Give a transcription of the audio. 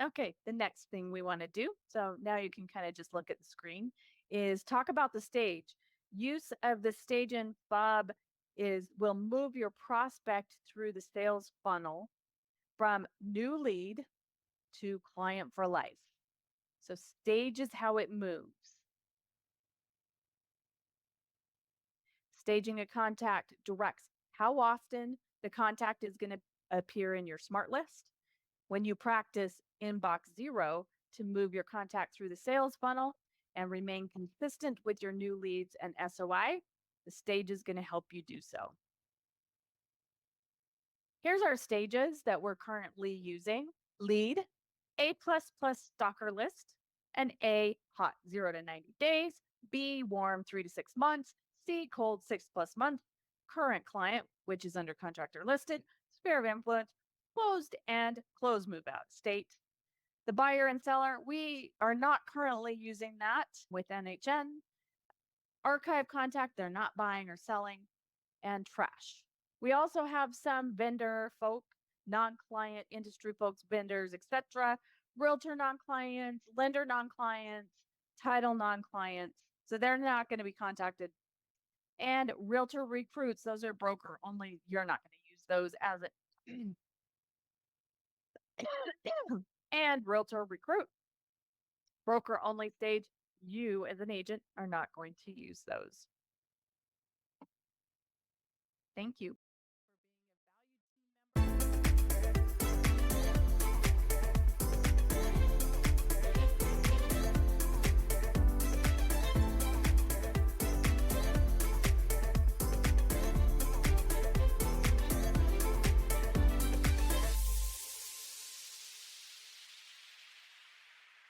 Okay, the next thing we want to do, so now you can kind of just look at the screen, is talk about the stage. Use of the stage and fob is will move your prospect through the sales funnel from new lead to client for life. So stage is how it moves. Staging a contact directs how often the contact is going to appear in your smart list. When you practice inbox zero to move your contact through the sales funnel and remain consistent with your new leads and SOI, the stage is going to help you do so. Here's our stages that we're currently using: lead, A++ stalker list, and A, hot 0 to 90 days, B, warm 3 to 6 months, C, cold 6+ months, current client, which is under contract or listed, sphere of influence, closed, and close move out state. The buyer and seller, we are not currently using that with NHN. Archive contact, they're not buying or selling, and trash. We also have some vendor folk, non-client industry folks, vendors, etc., realtor non-clients, lender non-clients, title non-clients. So they're not going to be contacted. And realtor recruits, those are broker only. You're not going to use those as it. And realtor recruit, broker only stage, you as an agent are not going to use those. Thank you.